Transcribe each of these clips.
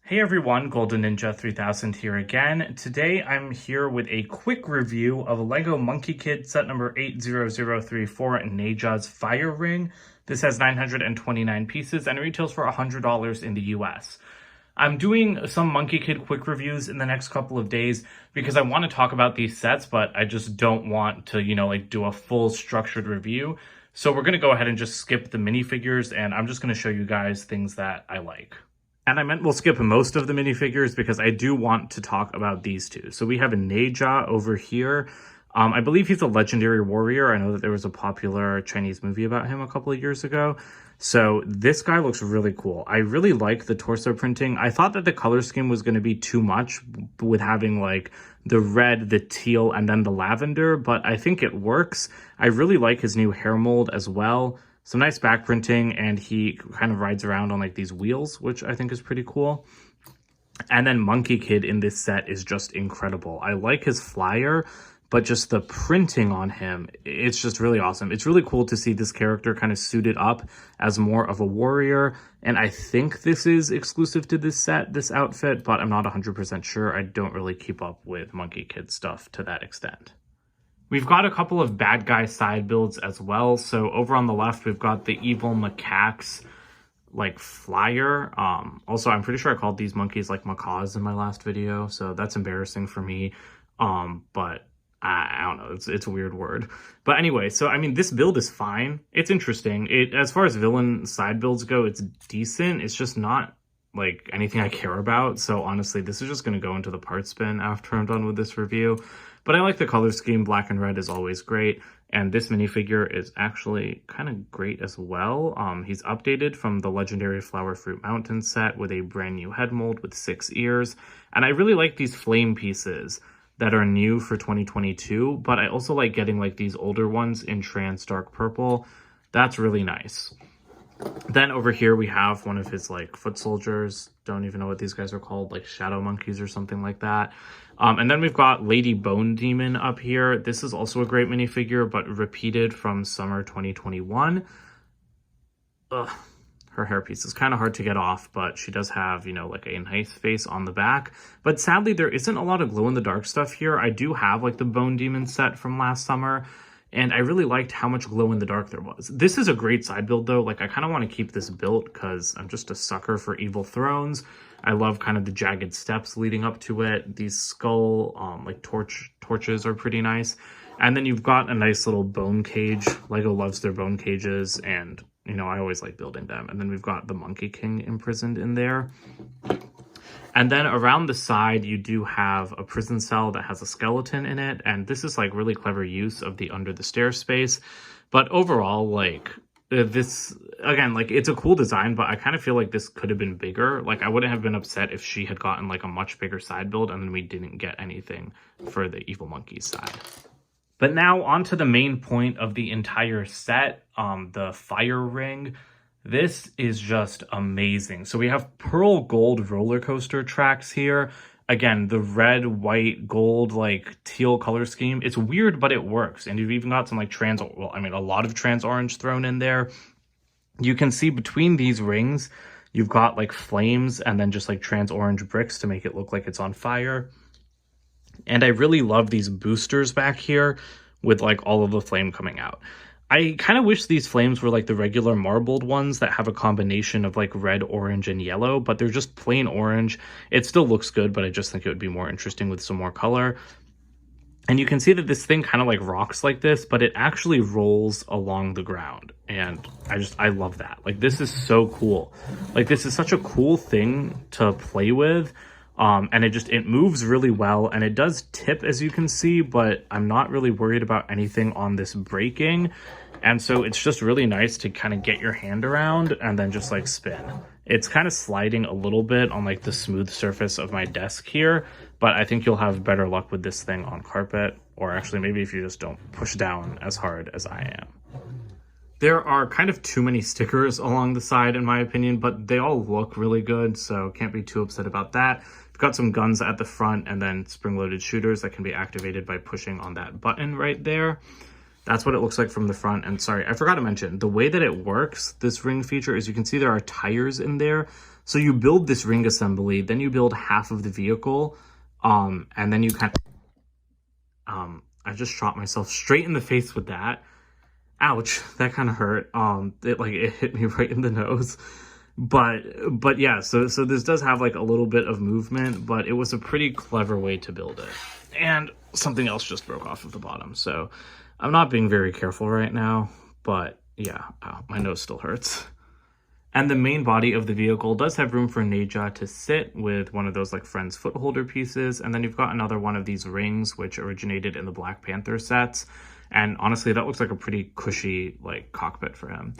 Hey everyone, Golden Ninja 3000 here again. Today I'm here with a quick review of a LEGO Monkie Kid set number 80034 Nezha's Fire Ring. This has 929 pieces and retails for $100 in the US. I'm doing some Monkie Kid quick reviews in the next couple of days because I want to talk about these sets, but I just don't want to, do a full structured review. So we're going to go ahead and just skip the minifigures, and I'm just going to show you guys things that I like. And I meant we'll skip most of the minifigures because I do want to talk about these two. So we have a Nezha over here. I believe he's a legendary warrior. I know that there was a popular Chinese movie about him a couple of years ago. So this guy looks really cool. I really like the torso printing. I thought that the color scheme was going to be too much with having like the red, the teal, and then the lavender, but I think it works. I really like his new hair mold as well. Some nice back printing, and he kind of rides around on like these wheels, which I think is pretty cool. And then Monkie Kid in this set is just incredible. I like his flyer, but just the printing on him, it's just really awesome. It's really cool to see this character kind of suited up as more of a warrior. And I think this is exclusive to this set, this outfit, but I'm not 100% sure. I don't really keep up with Monkie Kid stuff to that extent. We've got a couple of bad guy side builds as well. So over on the left, we've got the evil macaques like flyer. Also, I'm pretty sure I called these monkeys like macaws in my last video, so that's embarrassing for me. But I don't know, it's a weird word. But anyway, so I mean, this build is fine. It's interesting. As far as villain side builds go, it's decent. It's just not like anything I care about. So honestly, this is just going to go into the parts bin after I'm done with this review. But I like the color scheme. Black and red is always great. And this minifigure is actually kind of great as well. He's updated from the legendary Flower Fruit Mountain set with a brand new head mold with 6 ears. And I really like these flame pieces that are new for 2022. But I also like getting like these older ones in trans dark purple. That's really nice. Then over here we have one of his like foot soldiers. Don't even know what these guys are called, like shadow monkeys or something like that. And then we've got Lady Bone Demon up here. This is also a great minifigure, but repeated from summer 2021. Ugh, her hairpiece is kind of hard to get off, but she does have, like a nice face on the back. But sadly, there isn't a lot of glow-in-the-dark stuff here. I do have like the Bone Demon set from last summer, and I really liked how much glow-in-the-dark there was. This is a great side build, though. Like, I kind of want to keep this built because I'm just a sucker for evil thrones. I love kind of the jagged steps leading up to it. These skull, like, torches are pretty nice. And then you've got a nice little bone cage. LEGO loves their bone cages, and, I always like building them. And then we've got the Monkey King imprisoned in there. And then around the side, you do have a prison cell that has a skeleton in it. And this is like really clever use of the under the stairs space. But overall, like this, again, like it's a cool design, but I kind of feel like this could have been bigger. Like I wouldn't have been upset if she had gotten like a much bigger side build and then we didn't get anything for the Evil Monkeys side. But now on to the main point of the entire set, the fire ring. This is just amazing. So we have pearl gold roller coaster tracks here. Again, the red, white, gold, like teal color scheme. It's weird, but it works. And you've even got some like a lot of trans orange thrown in there. You can see between these rings, you've got like flames and then just like trans orange bricks to make it look like it's on fire. And I really love these boosters back here with like all of the flame coming out. I kind of wish these flames were like the regular marbled ones that have a combination of like red, orange, and yellow, but they're just plain orange. It still looks good, but I just think it would be more interesting with some more color. And you can see that this thing kind of like rocks like this, but it actually rolls along the ground. And I love that. Like, this is so cool. Like, this is such a cool thing to play with. And it moves really well, and it does tip, as you can see, but I'm not really worried about anything on this breaking. And so it's just really nice to kind of get your hand around and then just like spin. It's kind of sliding a little bit on like the smooth surface of my desk here, but I think you'll have better luck with this thing on carpet, or actually maybe if you just don't push down as hard as I am. There are kind of too many stickers along the side, in my opinion, but they all look really good, so can't be too upset about that. We've got some guns at the front and then spring-loaded shooters that can be activated by pushing on that button right there. That's what it looks like from the front. And sorry, I forgot to mention, the way that it works, this ring feature, is you can see there are tires in there. So you build this ring assembly, then you build half of the vehicle, and then you kind of, I just shot myself straight in the face with that. Ouch, that kind of hurt. It hit me right in the nose. But yeah, so this does have like a little bit of movement, but it was a pretty clever way to build it. And something else just broke off of the bottom, so I'm not being very careful right now, but yeah, my nose still hurts. And the main body of the vehicle does have room for Nezha to sit with one of those like Friends foot holder pieces. And then you've got another one of these rings, which originated in the Black Panther sets. And honestly, that looks like a pretty cushy like cockpit for him.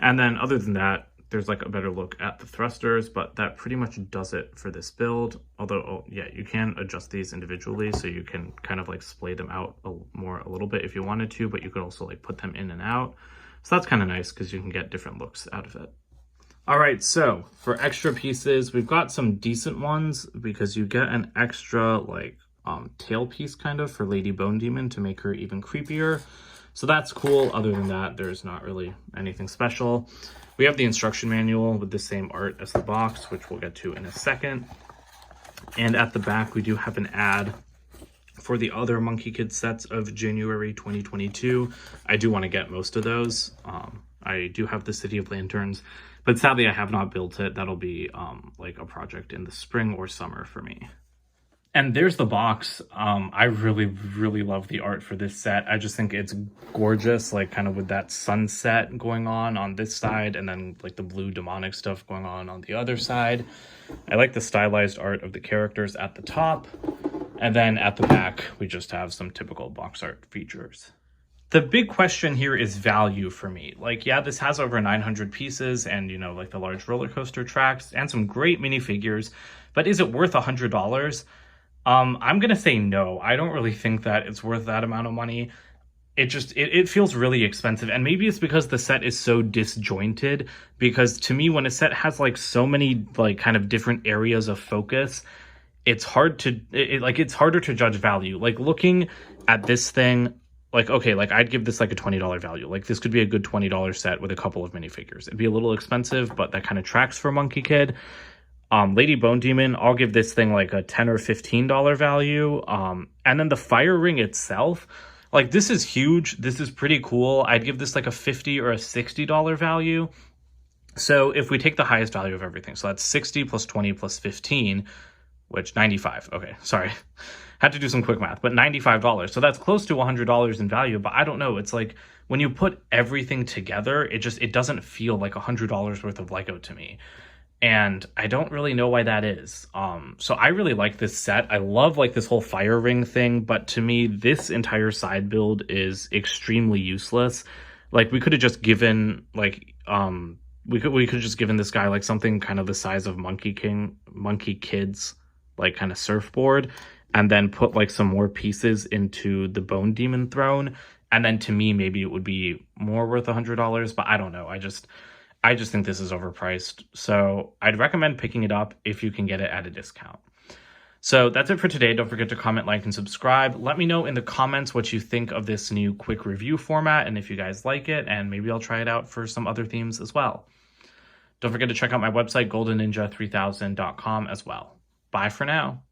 And then other than that, there's like a better look at the thrusters, but that pretty much does it for this build. Although, oh, yeah, you can adjust these individually, so you can kind of like splay them out a little bit if you wanted to, but you could also like put them in and out. So that's kind of nice because you can get different looks out of it. All right, so for extra pieces, we've got some decent ones because you get an extra like tail piece kind of for Lady Bone Demon to make her even creepier. So that's cool. Other than that, there's not really anything special. We have the instruction manual with the same art as the box, which we'll get to in a second. And at the back, we do have an ad for the other Monkie Kid sets of January 2022. I do want to get most of those. I do have the City of Lanterns, but sadly I have not built it. That'll be like a project in the spring or summer for me. And there's the box. I really love the art for this set. I just think it's gorgeous, like kind of with that sunset going on this side and then like the blue demonic stuff going on the other side. I like the stylized art of the characters at the top. And then at the back, we just have some typical box art features. The big question here is value for me. Like, yeah, this has over 900 pieces and, you know, like the large roller coaster tracks and some great minifigures, but is it worth $100? I'm going to say no. I don't really think that it's worth that amount of money. It feels really expensive. And maybe it's because the set is so disjointed, because to me, when a set has like so many like kind of different areas of focus, it's hard to, it's harder to judge value. Like looking at this thing, like, okay, like I'd give this like a $20 value. Like this could be a good $20 set with a couple of minifigures. It'd be a little expensive, but that kind of tracks for Monkie Kid. Lady Bone Demon, I'll give this thing like a $10 or $15 value. And then the fire ring itself, like this is huge. This is pretty cool. I'd give this like a $50 or a $60 value. So if we take the highest value of everything, so that's 60 plus 20 plus 15, which 95. Okay, sorry. Had to do some quick math, but $95. So that's close to $100 in value, but I don't know. It's like when you put everything together, it doesn't feel like $100 worth of Lego to me. And I don't really know why that is. So I really like this set. I love like this whole fire ring thing, but to me, this entire side build is extremely useless. Like we could have just given like, we could just given this guy like something kind of the size of Monkie Kid's like kind of surfboard, and then put like some more pieces into the Bone Demon throne. And then to me, maybe it would be more worth $100, but I don't know. I just think this is overpriced. So I'd recommend picking it up if you can get it at a discount. So that's it for today. Don't forget to comment, like, and subscribe. Let me know in the comments what you think of this new quick review format and if you guys like it, and maybe I'll try it out for some other themes as well. Don't forget to check out my website, goldenninja3000.com as well. Bye for now.